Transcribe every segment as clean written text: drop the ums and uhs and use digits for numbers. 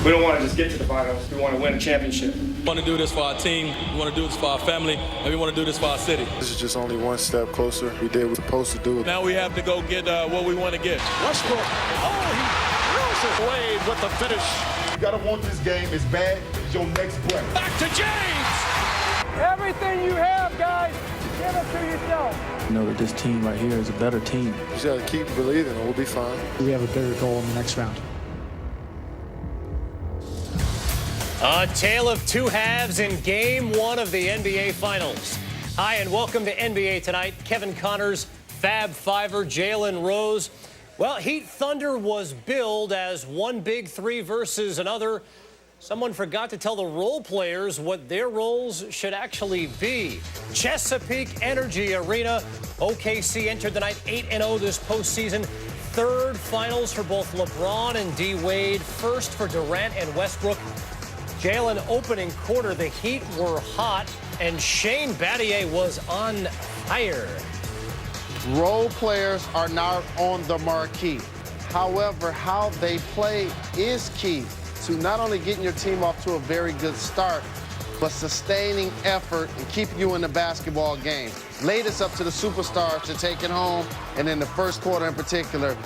We don't want to just get to the finals. We want to win a championship. We want to do this for our team, we want to do this for our family, and we want to do this for our city. This is just only one step closer. We did what we're supposed to do. Now we have to go get what we want to get. Westbrook, he drills it. Wade with the finish. You gotta want this game as bad as your next breath. Back to James. Everything you have, guys, give it to yourself. Know that this team right here is a better team. You just gotta keep believing and we'll be fine. We have a bigger goal in the next round. A tale of two halves in Game 1 of the NBA Finals. Hi, and welcome to NBA Tonight. Kevin Connors, Fab Fiver, Jalen Rose. Well, Heat Thunder was billed as one big three versus another. Someone forgot to tell the role players what their roles should actually be. Chesapeake Energy Arena. OKC entered the night 8-0 this postseason. Third finals for both LeBron and D. Wade. First for Durant and Westbrook. Jalen, opening quarter, the Heat were hot, and Shane Battier was on fire. Role players are not on the marquee. However, how they play is key to not only getting your team off to a very good start, but sustaining effort and keeping you in the basketball game. Laid us up to the superstars to take it home, and in the first quarter in particular,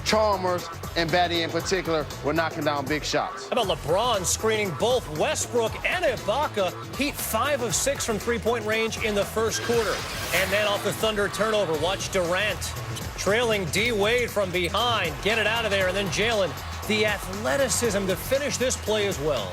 Chalmers and Battier in particular were knocking down big shots. How about LeBron screening both Westbrook and Ibaka? Heat 5 of 6 from three-point range in the first quarter. And then off the Thunder turnover, watch Durant trailing D. Wade from behind. Get it out of there. And then Jalen, the athleticism to finish this play as well.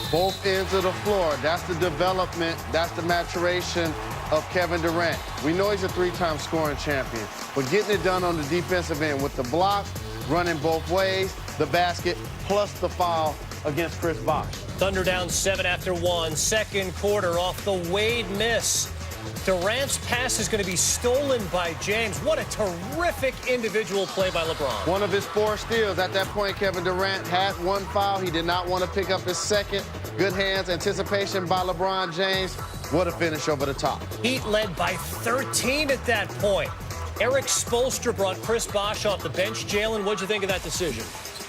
Both ends of the floor. That's the development. That's the maturation of Kevin Durant. We know he's a three-time scoring champion, but getting it done on the defensive end with the block, running both ways, the basket, plus the foul against Chris Bosh. Thunder down 7 after 1. Second quarter off the Wade miss. Durant's pass is going to be stolen by James. What a terrific individual play by LeBron. One of his 4 steals. At that point, Kevin Durant had 1 foul. He did not want to pick up his second. Good hands, anticipation by LeBron James. What a finish over the top. Heat led by 13 at that point. Eric Spoelstra brought Chris Bosh off the bench. Jalen, what'd you think of that decision?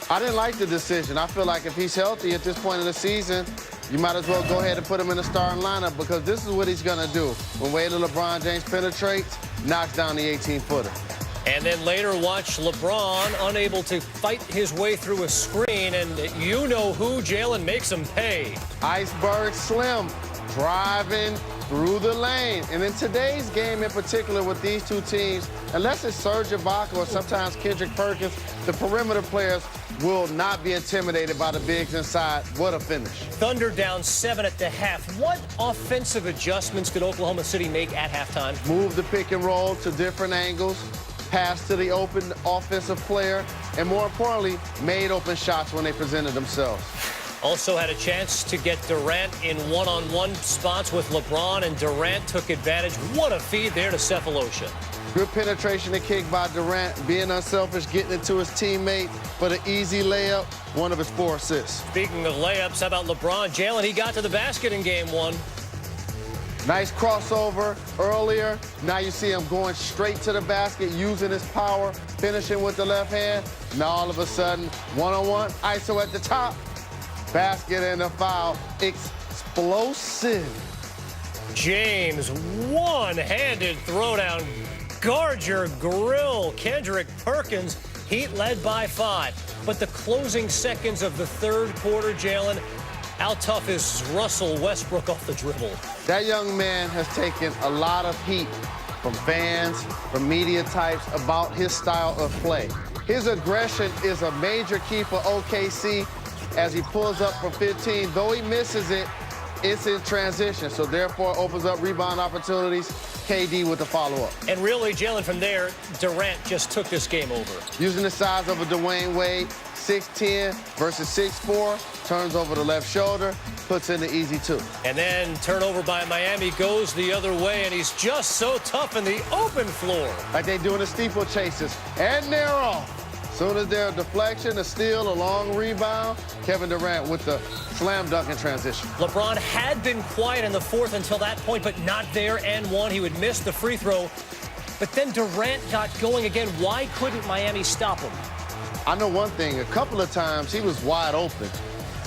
I didn't like the decision. I feel like if he's healthy at this point in the season, you might as well go ahead and put him in the starting lineup, because this is what he's going to do. When Wade and LeBron James penetrates, knocks down the 18-footer. And then later, watch LeBron unable to fight his way through a screen, and you know who, Jalen makes him pay. Iceberg Slim driving through the lane. And in today's game in particular with these two teams, unless it's Serge Ibaka or sometimes Kendrick Perkins, the perimeter players will not be intimidated by the bigs inside. What a finish. Thunder down 7 at the half. What offensive adjustments did Oklahoma City make at halftime? Move the pick and roll to different angles, pass to the open offensive player, and more importantly, made open shots when they presented themselves. Also had a chance to get Durant in one-on-one spots with LeBron, and Durant took advantage. What a feed there to Cephalosha. Good penetration and kick by Durant, being unselfish, getting it to his teammate for the easy layup, one of his 4 assists. Speaking of layups, how about LeBron? Jalen, he got to the basket in Game 1. Nice crossover earlier. Now you see him going straight to the basket, using his power, finishing with the left hand. Now all of a sudden, one-on-one, ISO at the top. Basket and a foul. Explosive. James, one-handed throwdown. Guard your grill. Kendrick Perkins, Heat led by 5. But the closing seconds of the third quarter, Jalen, how tough is Russell Westbrook off the dribble? That young man has taken a lot of heat from fans, from media types about his style of play. His aggression is a major key for OKC as he pulls up from 15. Though he misses it, it's in transition, so therefore opens up rebound opportunities. KD with the follow-up. And really, Jalen, from there, Durant just took this game over. Using the size of a Dwayne Wade, 6'10" versus 6'4", turns over the left shoulder, puts in the easy 2. And then turnover by Miami goes the other way, and he's just so tough in the open floor. Like they do in the steeplechasers. And they're off. Soon as there's a deflection, a steal, a long rebound, Kevin Durant with the slam dunk in transition. LeBron had been quiet in the fourth until that point, but not there and one. He would miss the free throw. But then Durant got going again. Why couldn't Miami stop him? I know one thing. A couple of times he was wide open.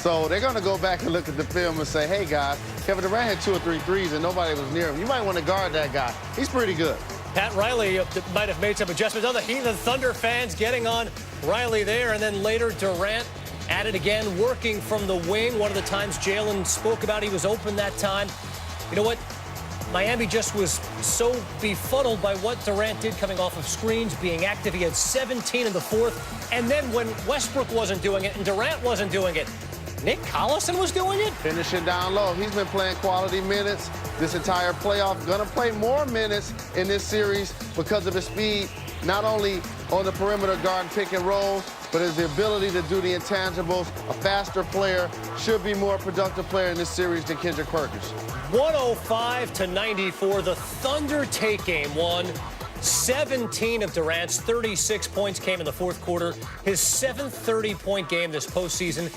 So they're going to go back and look at the film and say, hey, guys, Kevin Durant had 2 or 3 threes and nobody was near him. You might want to guard that guy. He's pretty good. Pat Riley might have made some adjustments. The Heat and Thunder fans getting on Riley there, and then later Durant at it again, working from the wing. One of the times Jalen spoke about he was open that time. You know what? Miami just was so befuddled by what Durant did coming off of screens, being active. He had 17 in the fourth. And then when Westbrook wasn't doing it and Durant wasn't doing it, Nick Collison was doing it? Finishing down low. He's been playing quality minutes this entire playoff. Going to play more minutes in this series because of his speed, not only on the perimeter guard pick and roll, but his ability to do the intangibles. A faster player, should be more productive player in this series than Kendrick Perkins. 105-94. The Thunder take game one. 17 of Durant's 36 points came in the fourth quarter. His 7th 30-point game this postseason.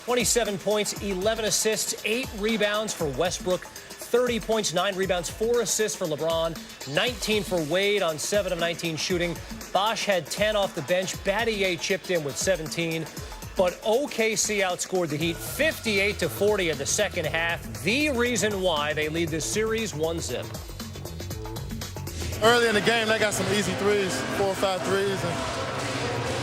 27 points, 11 assists, 8 rebounds for Westbrook. 30 points, 9 rebounds, 4 assists for LeBron, 19 for Wade on 7 of 19 shooting. Bosh had 10 off the bench. Battier chipped in with 17. But OKC outscored the Heat 58-40 in the second half. The reason why they lead this series 1-0. Early in the game, they got some easy threes, 4 or 5 threes, and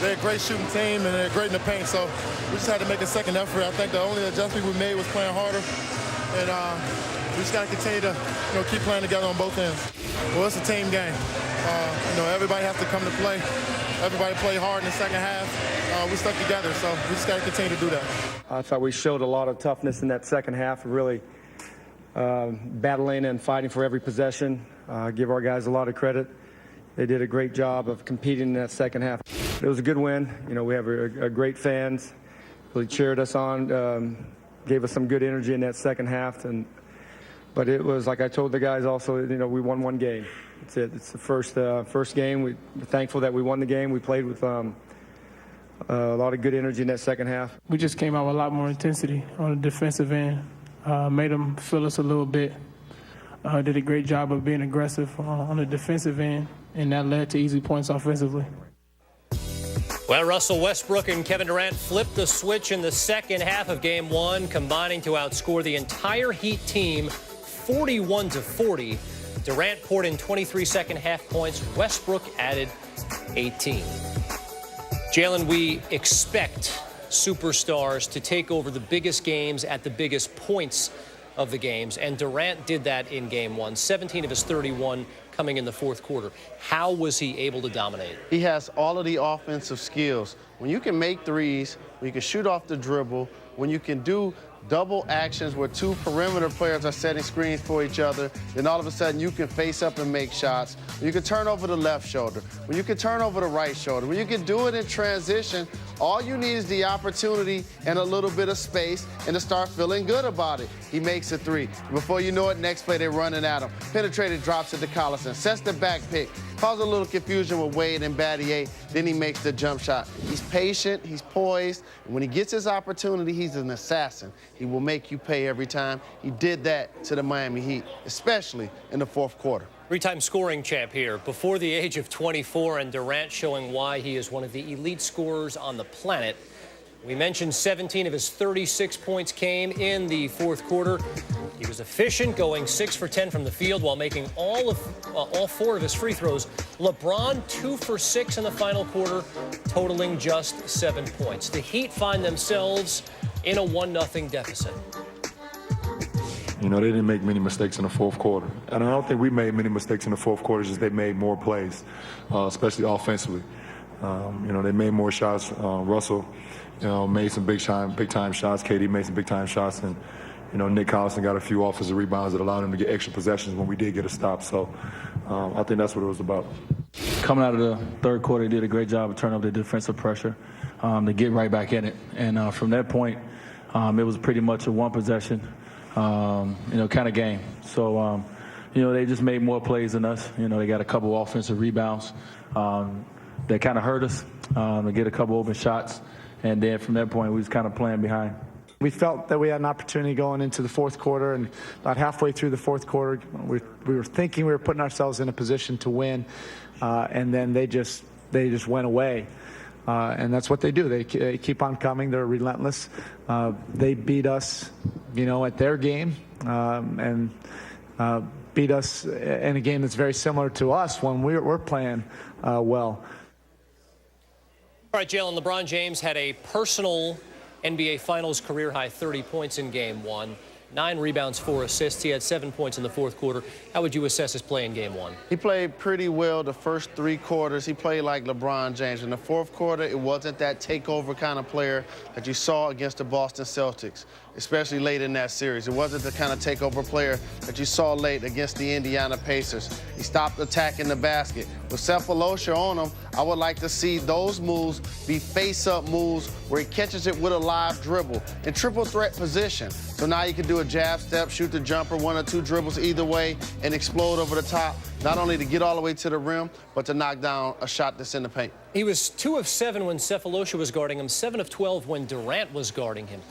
they're a great shooting team, and they're great in the paint. So we just had to make a second effort. I think the only adjustment we made was playing harder, and we just got to continue to, keep playing together on both ends. Well, it's a team game. Everybody has to come to play. Everybody played hard in the second half. We stuck together, so we just got to continue to do that. I thought we showed a lot of toughness in that second half, really battling and fighting for every possession. Give our guys a lot of credit. They did a great job of competing in that second half. It was a good win. We have a great fans. Really cheered us on, gave us some good energy in that second half. But it was, like I told the guys also, we won one game. That's it. It's the first game. We're thankful that we won the game. We played with a lot of good energy in that second half. We just came out with a lot more intensity on the defensive end. Made them feel us a little bit. Did a great job of being aggressive on the defensive end, and that led to easy points offensively. Well, Russell Westbrook and Kevin Durant flipped the switch in the second half of game one, combining to outscore the entire Heat team 41-40. Durant poured in 23 second-half points. Westbrook added 18. Jalen, we expect superstars to take over the biggest games at the biggest points of the games, and Durant did that in game one. 17 of his 31 coming in the fourth quarter. How was he able to dominate? He has all of the offensive skills. When you can make threes, when you can shoot off the dribble, when you can do double actions where 2 perimeter players are setting screens for each other, then all of a sudden you can face up and make shots. When you can turn over the left shoulder, when you can turn over the right shoulder, when you can do it in transition, all you need is the opportunity and a little bit of space and to start feeling good about it. He makes a 3. Before you know it, next play they're running at him. Penetrated, drops it to Collison, sets the back pick, causes a little confusion with Wade and Battier, then he makes the jump shot. He's patient, he's poised, and when he gets his opportunity, he's an assassin. He will make you pay every time. He did that to the Miami Heat, especially in the fourth quarter. 3-time scoring champ here before the age of 24, and Durant showing why he is one of the elite scorers on the planet. We mentioned 17 of his 36 points came in the fourth quarter. He was efficient, going 6 for 10 from the field while making all 4 of his free throws. LeBron 2 for 6 in the final quarter, totaling just 7 points. The Heat find themselves in a 1-0 deficit. They didn't make many mistakes in the fourth quarter. And I don't think we made many mistakes in the fourth quarter, just they made more plays, especially offensively. They made more shots. Russell, made some big time shots. KD made some big time shots. And, Nick Collison got a few offensive rebounds that allowed him to get extra possessions when we did get a stop. So I think that's what it was about. Coming out of the third quarter, he did a great job of turning up the defensive pressure to get right back in it. And from that point, it was pretty much a one possession, kind of game. So, they just made more plays than us. They got a couple offensive rebounds that kind of hurt us. They get a couple open shots. And then from that point, we was kind of playing behind. We felt that we had an opportunity going into the fourth quarter, and about halfway through the fourth quarter, we were thinking we were putting ourselves in a position to win, and then they just went away. And that's what they do. They keep on coming. They're relentless. They beat us, at their game, and beat us in a game that's very similar to us when we're playing well. All right, Jalen, LeBron James had a personal NBA Finals career-high 30 points in Game 1. 9 rebounds, 4 assists. He had 7 points in the fourth quarter. How would you assess his play in Game 1? He played pretty well the first 3 quarters. He played like LeBron James. In the fourth quarter, it wasn't that takeover kind of player that you saw against the Boston Celtics, especially late in that series. It wasn't the kind of takeover player that you saw late against the Indiana Pacers. He stopped attacking the basket. With Sefolosha on him, I would like to see those moves be face-up moves where he catches it with a live dribble in triple threat position. So now you can do a jab step, shoot the jumper, 1 or 2 dribbles either way, and explode over the top, not only to get all the way to the rim, but to knock down a shot that's in the paint. He was 2 of 7 when Sefolosha was guarding him, 7 of 12 when Durant was guarding him.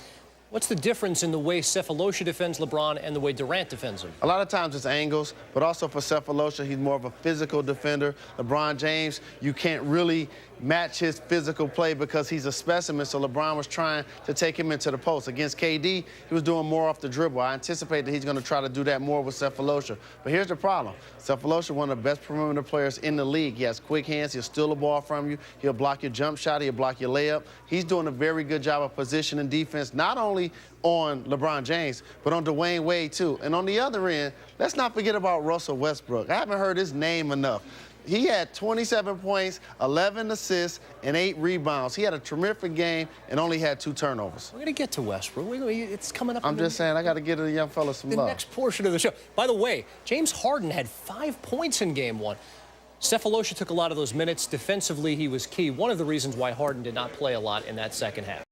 What's the difference in the way Sefolosha defends LeBron and the way Durant defends him? A lot of times it's angles, but also for Sefolosha, he's more of a physical defender. LeBron James, you can't really match his physical play because he's a specimen, so LeBron was trying to take him into the post. Against KD, he was doing more off the dribble. I anticipate that he's going to try to do that more with Sefolosha. But here's the problem. Sefolosha, one of the best perimeter players in the league. He has quick hands. He'll steal the ball from you. He'll block your jump shot. He'll block your layup. He's doing a very good job of position and defense, not only on LeBron James, but on Dwayne Wade, too. And on the other end, let's not forget about Russell Westbrook. I haven't heard his name enough. He had 27 points, 11 assists, and 8 rebounds. He had a terrific game and only had 2 turnovers. We're going to get to Westbrook. It's coming up. I'm just saying, I got to give the young fella some love. The next portion of the show. By the way, James Harden had 5 points in Game 1. Sefolosha took a lot of those minutes. Defensively, he was key. One of the reasons why Harden did not play a lot in that second half.